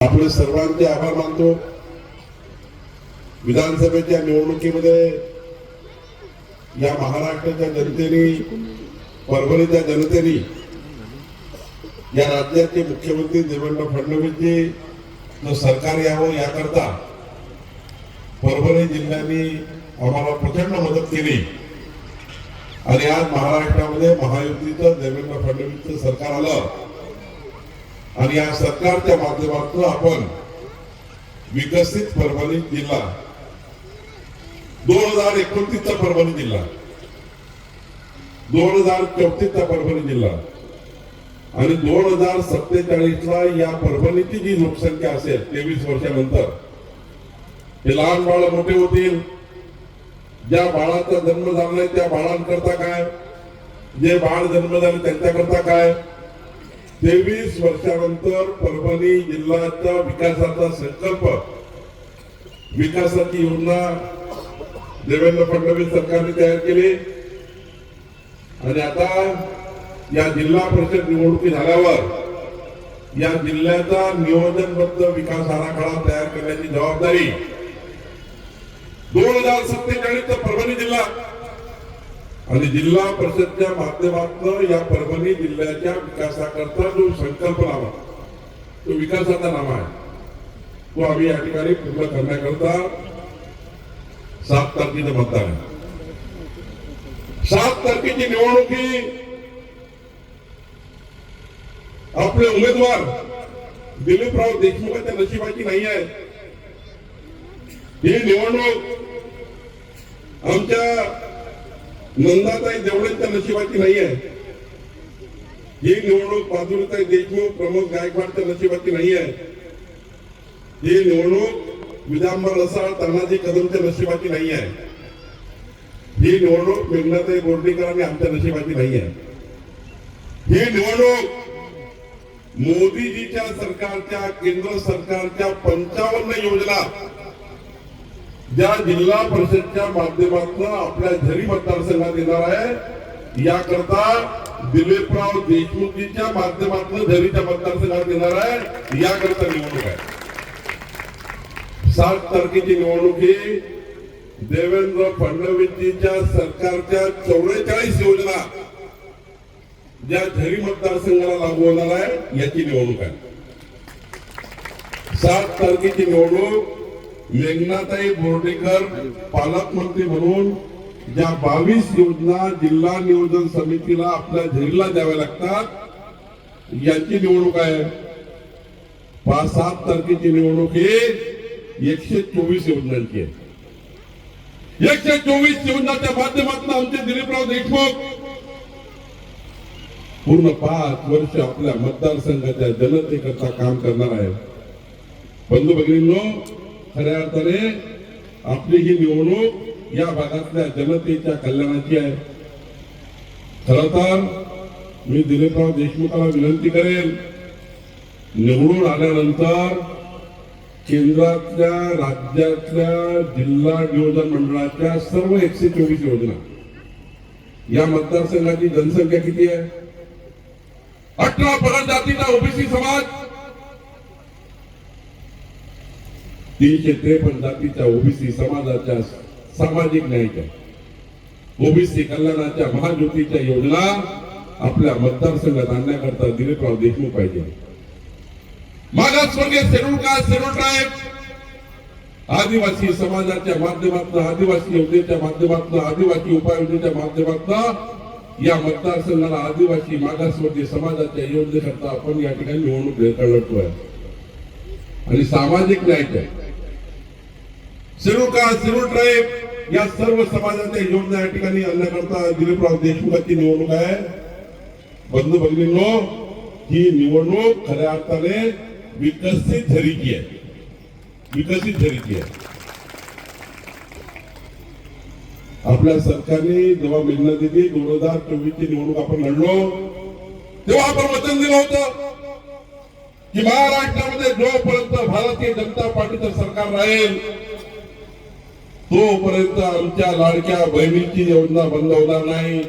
आपले सर्वांचे आभार मानतो। विधानसभेच्या निवडणुकीमध्ये या महाराष्ट्राच्या जनतेने, परभणीच्या जनतेने, या राज्याचे मुख्यमंत्री देवेंद्र फडणवीसजी जो सरकार यावं याकरता परभणी जिल्ह्याने आम्हाला प्रचंड मदत केली आणि आज महाराष्ट्रामध्ये महायुतीचं देवेंद्र फडणवीसचं सरकार आलं आणि या सरकारच्या माध्यमातून आपण विकसित परभणी जिल्हा 2029 चा परभणी जिल्हा, 2034 चा परभणी जिल्हा आणि 2047 ला या परभणीची जी लोकसंख्या असेल 23 वर्षानंतर हे लहान बाळ मोठे होतील। ज्या बाळाचा जन्म झाला नाही त्या बाळांकरता काय, जे बाळ जन्म झाले त्यांच्याकरता काय, 23 वर्षानंतर परभणी जिल्ह्याच्या विकासाचा संकल्प, विकासाची योजना देवेंद्र फडणवीस सरकारने तयार केली आणि आता या जिल्हा परिषद निवडणुकी झाल्यावर या जिल्ह्याचा नियोजनबद्ध विकास आराखडा तयार करण्याची जबाबदारी 2047 चा परभणी जिल्हा आणि जिल्हा परिषदच्या माध्यमातून या परभणी जिल्ह्याच्या विकासाकरता जो संकल्प नामा, तो विकासाचा नामा आहे, तो आम्ही या ठिकाणी पूर्ण करण्याकरता 7 तारखेचं मतदान आहे। 7 तारखेची निवडणुकी आपले उमेदवार दिलीपराव देशमुखांच्या नशिबाची नाही आहे। ही निवडणूक आमच्या नंदाताई देवळेंच्या नशिबाची नाही आहे। ही निवडणूक माधुरीताई देशमुख, प्रमोद गायकवाडच्या नशिबाची नाही आहे। ही निवडणूक विदांबर रसाळ, तानाजी कदमच्या नशिबाची नाही आहे। ही निवडणूक मेघनाताई बोर्डीकर आणि आमच्या नशिबाची नाही आहे। ही निवडणूक मोदीजीच्या सरकारच्या, केंद्र सरकारच्या 55 योजना ज्या जिल्हा परिषदच्या माध्यमातून आपल्या झरी मतदारसंघात येणार आहे, याकरता दिलीपराव देशमुखजीच्या माध्यमातून झरीच्या मतदारसंघात येणार आहे, याकरता निवडणूक आहे। 7 तारखेची निवडणूक ही देवेंद्र फडणवीसजीच्या सरकारच्या 44 योजना ज्या झरी मतदारसंघाला लागू होणार आहे याची निवडणूक आहे। 7 तारखेची निवडणूक मेघनाताई बोर्डीकर पालकमंत्री म्हणून ज्या 22 योजना जिल्हा नियोजन समितीला आपल्या झरीला द्याव्या लागतात, याची निवडणूक आहे। 7 तारखेची निवडणूक ही 124 योजनांची आहे। 124 योजनांच्या माध्यमातून आमचे दिलीपराव देशमुख पूर्ण 5 वर्ष आपल्या मतदारसंघाच्या जनतेकरता काम करणार आहे। बंधू भगिनींनो, खऱ्या अर्थाने आपली ही निवडणूक या भागातल्या जनतेच्या कल्याणाची आहे। खरं तर मी दिलीपराव देशमुखाला विनंती करेन, निवडून आल्यानंतर केंद्रातल्या, राज्यातल्या जिल्हा नियोजन मंडळाच्या सर्व 124 योजना, या मतदारसंघाची जनसंख्या किती आहे? 18 पगड जातीचा ओबीसी समाज, 353 जातीच्या ओबीसी समाजाच्या सामाजिक न्यायाच्या, ओबीसी कल्याणाच्या महाज्योतीच्या योजना आपल्या मतदारसंघात आणण्याकरता दिलीपराव देशमुख पाहिजे। मागासवर्गीय, शेड्यूल कास्ट, शेड्यूल ट्राइब, आदिवासी समाजाच्या माध्यमातून, आदिवासी योजनेच्या माध्यमातून, आदिवासी उपाययोजनेच्या माध्यमातून या मतदारसंघाला आदिवासी मागासवर्गीय समाजाच्या योजनेकरता आपण या ठिकाणी निवडणूक लढतोय आणि सामाजिक न्यायाच्या, शेड्यूल कास्ट, शेड्यूल ट्राइब या सर्व समाजाच्या योजना या ठिकाणी आणण्याकरता दिलीपराव देशमुखांची निवडणूक आहे। बंधू भगिनींनो, ही निवडणूक खऱ्या अर्थाने विकसित झरीची आहे, विकसित झरीची आहे। आपल्या सरकारने जेव्हा मेघनादिदी 2024 ची निवडणूक आपण लढलो, तेव्हा आपण वचन दिलं होतं की महाराष्ट्रामध्ये जोपर्यंत भारतीय जनता पार्टीचं सरकार राहील तोपर्यंत आमच्या लाडक्या बहिणीची योजना बंद होणार नाही।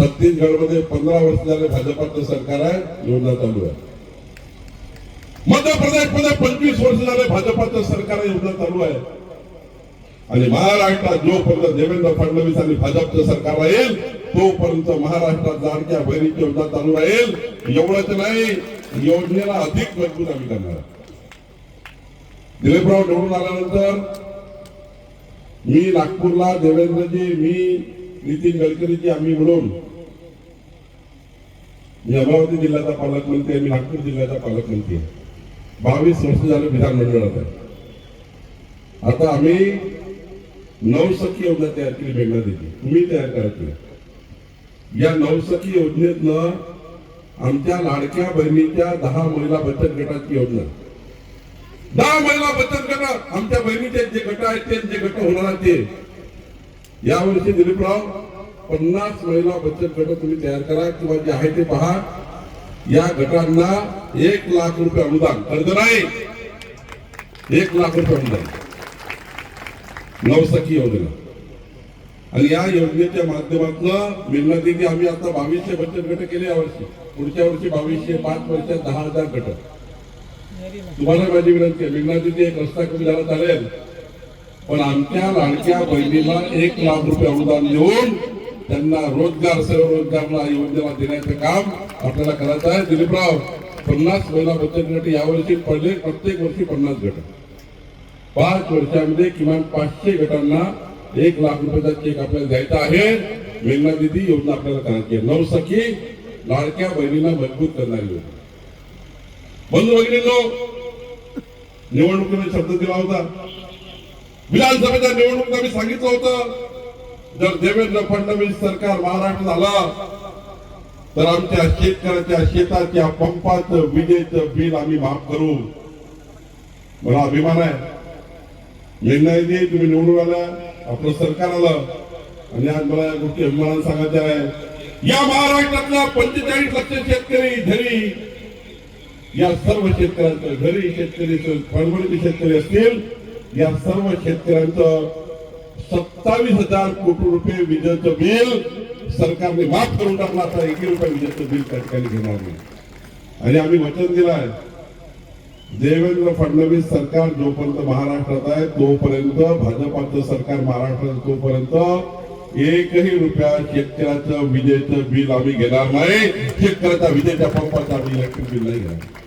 छत्तीसगडमध्ये 15 वर्ष झाले भाजपाचं सरकार आहे, योजना चालू आहे. मध्य प्रदेशमध्ये 25 वर्ष झाले भाजपाचं सरकार आहे, योजना चालू आहे. आणि महाराष्ट्रात जोपर्यंत देवेंद्र फडणवीस आणि भाजपचं सरकार राहील तोपर्यंत महाराष्ट्रात लाडक्या बहिणीची योजना चालू राहील. एवढंच नाही, योजनेला अधिक मजबूत आम्ही करणार. दिलीपराव निवडून आल्यानंतर मी नागपूरला देवेंद्रजी, मी नितीन गडकरीजी, आम्ही मिळून, मी अमरावती जिल्ह्याचा पालकमंत्री आहे, मी नागपूर जिल्ह्याचा पालकमंत्री आहे. 22 वर्ष झाले विधानमंडळात आहे. आता आम्ही नवसखी योजना तयार केली, मेघनादीची तुम्ही तयार करायची. या नवसखी योजनेतनं आमच्या लाडक्या बहिणीच्या 10 महिला बचत गटाची योजना, 10 महिला बचत गट, आमच्या बहिणीचे जे गट आहेत ते, जे गट होणार आहेत ते, यावर्षी दिलीपराव 50 महिला बचत गट तुम्ही तयार करा किंवा जे आहे ते पहा. या गटांना 1 लाख रुपये अनुदान, कर्ज नाही, 1 लाख रुपये अनुदान, नवसखी योजना. आणि या योजनेच्या माध्यमातून मेघनादीदी आम्ही आता 2200 बचत गट केले यावर्षी. पुढच्या वर्षी 2200, 5 वर्षात 10,000 गट. तुम्हाला माझी विनंती आहे, मेघनादीदी एक रस्ता कमी झाला चालेल, पण आमच्या लाडक्या बहिणीला 1 लाख रुपये अनुदान देऊन त्यांना रोजगार, स्वरोजगारला योजनेला देण्याचं काम आपल्याला करायचं आहे. दिलीपराव 50 महिला बचत गट यावर्षी पडले, प्रत्येक वर्षी 50 गट, 5 वर्षांमध्ये किमान 500 गटांना 1 लाख रुपयाचा चेक आपल्याला द्यायचा आहे. मेघनादीदी योजना आपल्याला करायची आहे. नवसखी लाडक्या बहिणीला मजबूत करणारी योजना. बंधू भगिनींनो, निवडणुकीने शब्द दिला होता, विधानसभेच्या निवडणुकीत आम्ही सांगितलं होतं, जर देवेंद्र फडणवीस सरकार महाराष्ट्र झाला तर आमच्या शेतकऱ्याच्या शेताच्या पंपाचं विजेचं बिल आम्ही माफ करू. मला अभिमान आहे, मेघनादीदी तुम्ही निवडून आला, आपलं सरकार आलं, आणि आज मला या गोष्टी अभिमानाने सांगायच्या आहे. या महाराष्ट्रातल्या 45 लक्ष शेतकरी घरी, या सर्व शेतकऱ्यांचं घरी, शेतकरी परभणीचे शेतकरी असतील, या सर्व शेतकऱ्यांचं 27,000 कोटी रुपये विजेचं बिल सरकारने माफ करून टाकलं. आता 1 रुपये विजेचं बिल त्या ठिकाणी घेणार नाही. आणि आम्ही वचन दिलं आहे, देवेंद्र फडणवीस सरकार जोपर्यंत महाराष्ट्रात आहे तोपर्यंत, भाजपाचं सरकार महाराष्ट्रात तोपर्यंत 1ही रुपया शेतकऱ्याचं विजेचं बिल आम्ही घेणार नाही. शेतकऱ्याच्या विजेच्या पंपाचं आम्ही इलेक्ट्रिक बिल नाही घेणार.